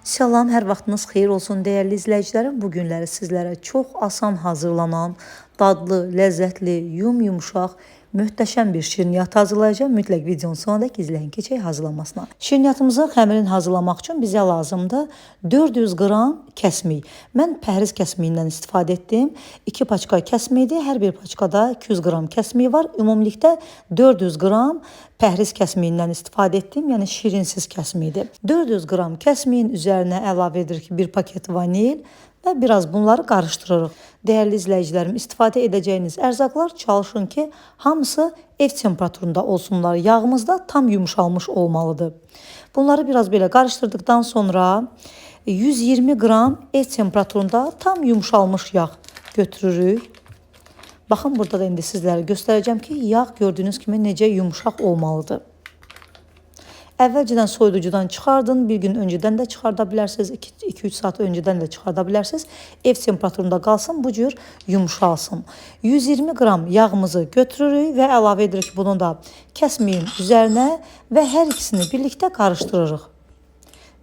Salam, hər vaxtınız xeyir olsun dəyərli izləyicilərim. Bu günləri sizlərə çox asan hazırlanan, dadlı, ləzzətli, yumuşaq, möhtəşəm bir şirniyyat hazırlayacağım. Mütləq videonun sonuna dək izləyin, keçək hazırlamasına. Şirniyyatımızı, xəmirin hazırlamaq üçün bizə lazımdır 400 qram kəsmik. Mən pəhriz kəsmiyindən istifadə etdim. 2 paçka kəsmikdir. Hər bir paçkada 200 qram kəsmik var. Ümumilikdə 400 qram pəhriz kəsmiyindən istifadə etdim. Yəni şirinsiz kəsmikdir. 400 qram kəsmiyin üzərinə əlavə edirik 1 paket vanil və biraz bunları qarışdırırıq. Dəyərli izləyicilərim, istifadə edəcəyiniz ərzaqlar çalışın ki, hamısı ev temperaturunda olsunlar. Yağımız da tam yumuşalmış olmalıdır. Bunları biraz belə qarışdırdıqdan sonra 120 qram ev temperaturunda tam yumuşalmış yağ götürürük. Baxın, burada da indi sizlərə göstərəcəm ki, yağ gördüyünüz kimi necə yumuşaq olmalıdır. Əvvəlcədən soyuducudan çıxardın, bir gün öncədən də çıxarda bilərsiniz, 2-3 saat öncədən də çıxarda bilərsiniz. Ev temperaturunda qalsın, bu cür yumuşalsın. 120 qram yağımızı götürürük və əlavə edirik bunu da kəsmiyin üzərinə və hər ikisini birlikdə qarışdırırıq.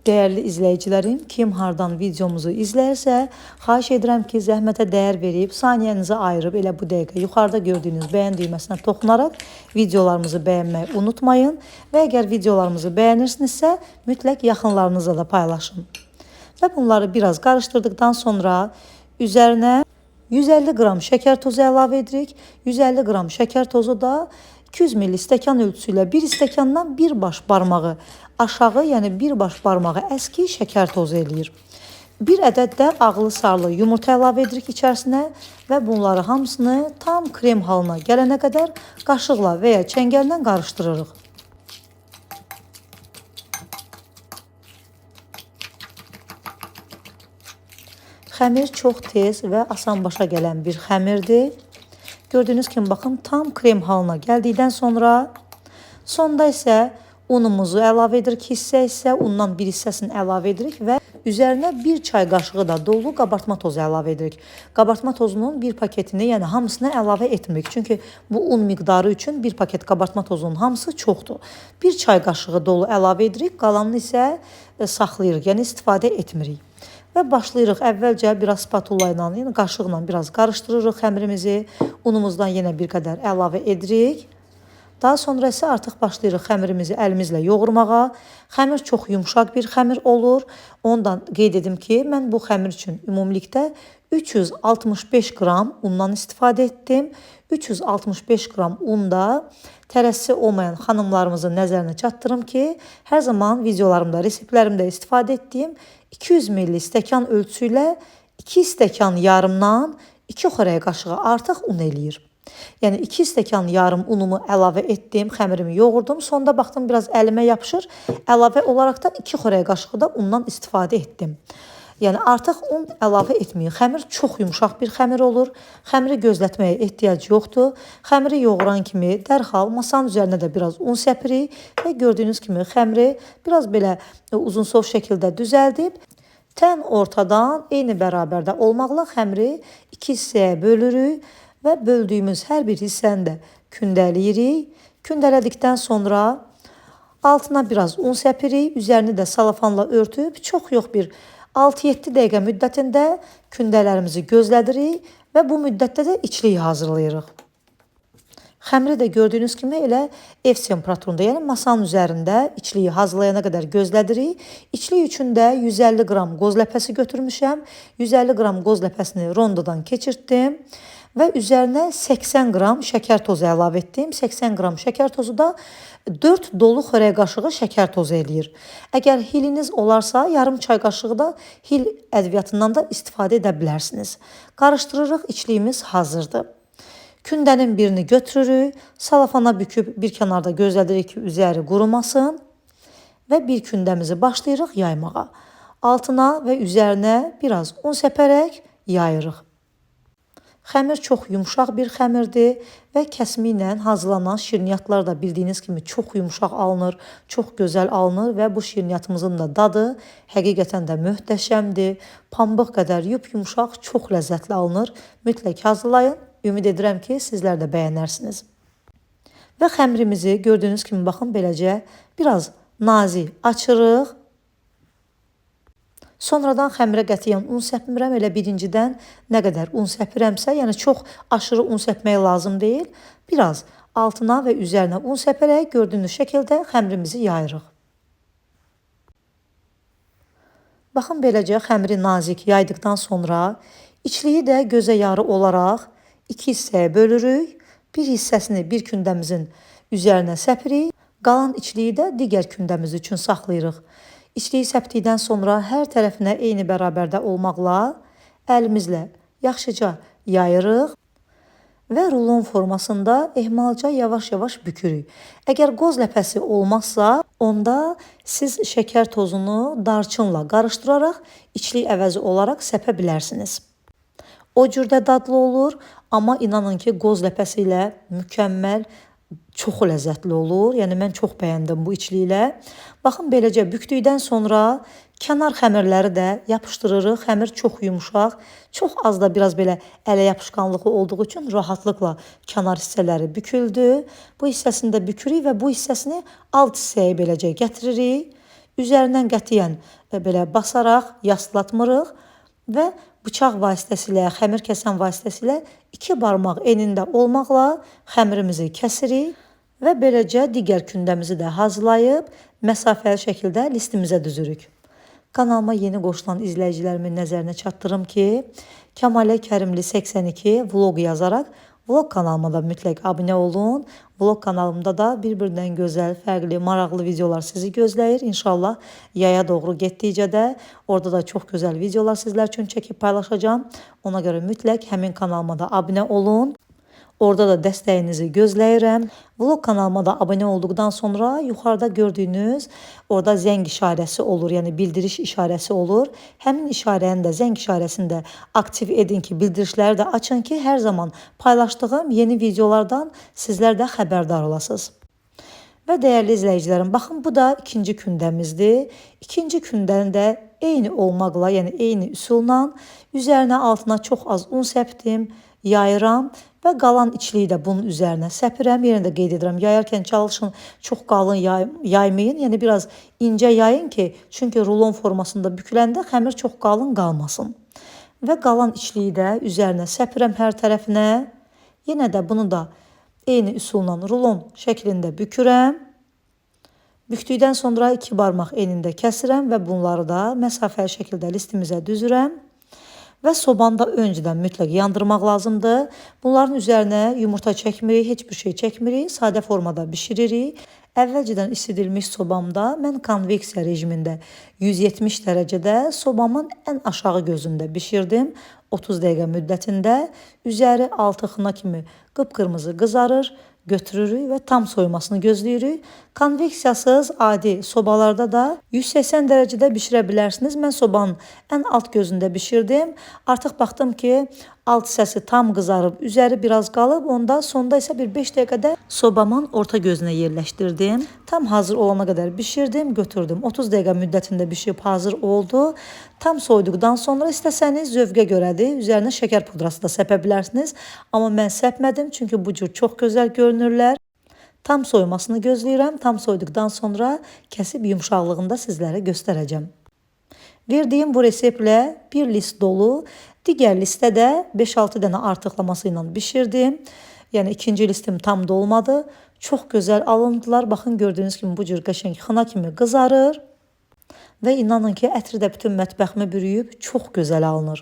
Dəyərli izləyicilərim, kim hardan videomuzu izləyirsə, xahiş edirəm ki, zəhmətə dəyər verib, saniyənizi ayırıb elə bu dəqiqə yuxarıda gördüyünüz bəyən düyməsinə toxunaraq videolarımızı bəyənməyi unutmayın və əgər videolarımızı bəyənirsinizsə, mütləq yaxınlarınızla da paylaşın. Və bunları biraz qarışdırdıqdan sonra üzərinə 150 qram şəkər tozu əlavə edirik. 150 qram şəkər tozu da 200 ml stəkan ölçüsü ilə bir stəkandan bir baş barmağı aşağı, yəni bir baş barmağı əski şəkər tozu eləyir. Bir ədəd də ağlı sarlı yumurta əlavə edirik içərisinə və bunları hamısını tam krem halına gələnə qədər qaşıqla və ya çəngəllə qarışdırırıq. Xəmir çox tez və asan başa gələn bir xəmirdir. Gördüyünüz kimi, baxın, tam krem halına gəldikdən sonra sonda isə unumuzu əlavə edirik, hissə undan bir hissəsini əlavə edirik və üzərinə 1 çay qaşığı da dolu qabartma tozu əlavə edirik. Qabartma tozunun bir paketini, yəni hamısını əlavə etmirik. Çünki bu un miqdarı üçün 1 paket qabartma tozunun hamısı çoxdur. 1 çay qaşığı dolu əlavə edirik, qalanını isə saxlayırıq, yəni istifadə etmirik. Və başlayırıq əvvəlcə biraz spatula ilə, yəni qaşıqla biraz qarışdırırıq xəmirimizi. Unumuzdan yenə bir qədər əlavə edirik. Daha sonra isə artıq başlayırıq xəmirimizi əlimizlə yoğurmağa. Xəmir çox yumuşaq bir xəmir olur. Ondan qeyd edim ki, mən bu xəmir üçün ümumilikdə 365 qram undan istifadə etdim. 365 qram unda tərəzisi olmayan xanımlarımızın nəzərinə çatdırım ki, hər zaman videolarımda, reseptlərimdə istifadə etdiyim 200 ml stəkan ölçüsü ilə 2 stəkan yarımdan 2 xörək qaşığı artıq un eləyir. Yəni 2 stəkan yarım unumu əlavə etdim, xəmirimi yoğurdum, sonda baxdım biraz əlimə yapışır. Əlavə olaraq da 2 xörək qaşığı da undan istifadə etdim. Yəni artıq un əlavə etməyin. Xəmir çox yumuşaq bir xəmir olur. Xəmiri gözlətməyə ehtiyac yoxdur. Xəmiri yoğuran kimi dərhal masanın üzərinə də biraz un səpirik və gördüyünüz kimi xəmiri biraz belə uzunsov şəkildə düzəldib tən ortadan eyni bərabərdə olmaqla xəmiri 2 hissəyə bölürük və böldüyümüz hər bir hissəni də kündələyirik. Kündələdikdən sonra altına biraz un səpirik, üzərini də salafanla örtüb çox yox bir 6-7 dəqiqə müddətində kündələrimizi gözlədirik və bu müddətdə də içliyi hazırlayırıq. Xəmiri də gördüyünüz kimi elə ev temperaturunda, yəni masanın üzərində içliyi hazırlayana qədər gözlədirik. İçlik üçün də 150 qram qoz ləpəsi götürmüşəm. 150 qram qoz ləpəsini rondodan keçirtdim və üzərinə 80 qram şəkər tozu əlavə etdim. 80 qram şəkər tozu da 4 dolu xörək qaşığı şəkər tozu eləyir. Əgər hiliniz olarsa, yarım çay qaşığı da hil ədviyyatından da istifadə edə bilərsiniz. Qarışdırırıq, içliyimiz hazırdır. Kündənin birini götürürük, salafana büküb bir kənarda gözlədirik ki, üzəri qurumasın və bir kündəmizi başlayırıq yaymağa. Altına və üzərinə biraz un səpərək yayırıq. Xəmir çox yumuşaq bir xəmirdir və kəsmiklə hazırlanan şirniyyatlar da bildiyiniz kimi çox yumuşaq alınır, çox gözəl alınır və bu şirniyyatımızın da dadı həqiqətən də möhtəşəmdir. Pambıq qədər yumuşaq, çox ləzzətli alınır. Mütləq hazırlayın. Ümid edirəm ki, sizlər də bəyənərsiniz. Və xəmirimizi gördüyünüz kimi baxın beləcə biraz nazik açırıq. Sonradan xəmirə qətiyyən un səpmirəm. Elə birincidən nə qədər un səpirəmsə, yəni çox aşırı un səpmək lazım deyil. Biraz altına və üzərinə un səpərək gördüyünüz şəkildə xəmirimizi yayırıq. Baxın, beləcə xəmiri nazik yaydıqdan sonra içliyi də gözə yarı olaraq 2 hissəyə bölürük. Bir hissəsini bir kündəmizin üzərinə səpirik. Qalan içliyi də digər kündəmiz üçün saxlayırıq. İçliyi səpdikdən sonra hər tərəfinə eyni bərabərdə olmaqla əlimizlə yaxşıca yayırıq və rulon formasında ehmalca yavaş-yavaş bükürük. Əgər qoz ləpəsi olmazsa, onda siz şəkər tozunu darçınla qarışdıraraq içlik əvəzi olaraq səpə bilərsiniz. O cürdə dadlı olur, amma inanın ki, qoz ləpəsi ilə mükəmməl, çox ləzzətli olur. Yəni mən çox bəyəndim bu içliklə. Baxın, beləcə bükdükdən sonra kənar xəmirləri də yapışdırırıq. Xəmir çox yumuşaq, çox az da biraz belə ələ yapışqanlığı olduğu üçün rahatlıqla kənar hissələri büküldü. Bu hissəsini də bükürük və bu hissəsini alt hissəyə beləcə gətiririk. Üzərindən qətiyyən belə basaraq yaslatmırıq və bıçaq vasitəsilə, xəmir kəsən vasitəsilə 2 barmaq enində olmaqla xəmirimizi kəsirik və beləcə digər kündəmizi də hazırlayıb məsafəli şəkildə listimizə düzürük. Kanalıma yeni qoşulan izləyicilərimin nəzərinə çatdırım ki, Kəmalə Kərimli 82 vloq yazaraq vlog kanalıma da mütləq abunə olun. Vlog kanalımda da bir-birindən gözəl, fərqli, maraqlı videolar sizi gözləyir. İnşallah yaya doğru getdikcə də orada da çox gözəl videolar sizlər üçün çəkib paylaşacağım. Ona görə mütləq həmin kanalıma da abunə olun. Orada da dəstəyinizi gözləyirəm. Vlog kanalıma da abunə olduqdan sonra yuxarıda gördüyünüz orada zəng işarəsi olur, yəni bildiriş işarəsi olur. Həmin işarəni də, zəng işarəsini də aktiv edin ki, bildirişləri də açın ki, hər zaman paylaşdığım yeni videolardan sizlər də xəbərdar olasınız. Və dəyərli izləyicilərim, baxın, bu da ikinci kündəmizdir. İkinci kündəni də eyni olmaqla, yəni eyni üsulla üzərinə altına çox az un səpdim, yayıram və qalan içliyi də bunun üzərinə səpirəm. Yenə də qeyd edirəm, yayarkən çalışın çox qalın yaymayın, yəni biraz incə yayın ki, çünki rulon formasında büküləndə xəmir çox qalın qalmasın. Və qalan içliyi də üzərinə səpirəm hər tərəfinə. Yenə də bunu da eyni üsulla rulon şəklində bükürəm. Bükdükdən sonra 2 barmaq enində kəsirəm və bunları da məsafəli şəkildə listimizə düzürəm. Və sobanda öncədən mütləq yandırmaq lazımdır. Bunların üzərinə yumurta çəkmirik, heç bir şey çəkmirik, sadə formada bişiririk. Əvvəlcədən isidilmiş sobamda mən konveksiya rejimində 170 dərəcədə sobamın ən aşağı gözündə bişirdim. 30 dəqiqə müddətində üzəri altı xına kimi qıpqırmızı qızarır. Götürürük və tam soymasını gözləyirik. Konveksiyasız adi sobalarda da 180 dərəcədə bişirə bilərsiniz. Mən sobanın ən alt gözündə bişirdim. Artıq baxdım ki, alt hissəsi tam qızarıb, üzəri biraz qalıb. Onda sonda isə bir 5 dəqiqədə sobamın orta gözünə yerləşdirdim. Tam hazır olana qədər bişirdim, götürdüm. 30 dəqiqə müddətində bişib hazır oldu. Tam soyduqdan sonra istəsəniz zövqə görədir, üzərinə şəkər pudrası da səpə bilərsiniz. Amma mən səpmədim, çünki bu cür çox gözəl görünürlər. Tam soymasını gözləyirəm. Tam soyduqdan sonra kəsib yumşaqlığında sizlərə göstərəcəm. Verdiyim bu reseptlə bir list dolu, digər listə də 5-6 dənə artıqlaması ilə bişirdim. Yəni ikinci listim tam dolmadı. Çox gözəl alındılar. Baxın, gördüyünüz kimi bu cür qəşəng xına kimi qızarır. Və inanın ki, ətri də bütün mətbəximi bürüyüb, çox gözəl alınır.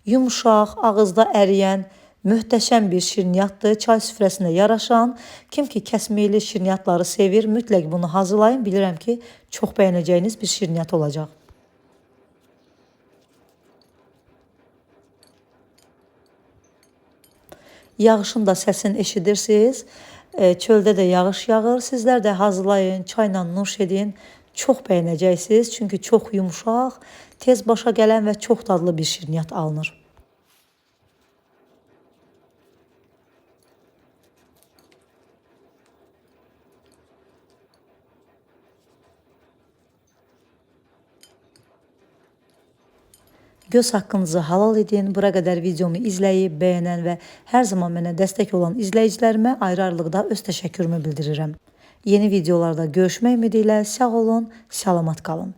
Yumuşaq, ağızda əriyən, möhtəşəm bir şirniyyatdır. Çay süfrəsinə yaraşan, kim ki kəsmiyeli şirniyyatları sevir, mütləq bunu hazırlayın. Bilirəm ki, çox bəyənəcəyiniz bir şirniyyat olacaq. Yağışın da səsini eşidirsiniz. Çöldə də yağış yağır. Sizlər də hazırlayın, çayla nuş edin. Çox bəyənəcəksiniz, çünki çox yumuşaq, tez başa gələn və çox dadlı bir şirniyyat alınır. Göz haqqınızı halal edin. Bura qədər videomu izləyib, bəyənən və hər zaman mənə dəstək olan izləyicilərimə ayrı-ayrılıqda öz təşəkkürümü bildirirəm. Yeni videolarda görüşmək ümidi ilə sağ olun, salamat qalın.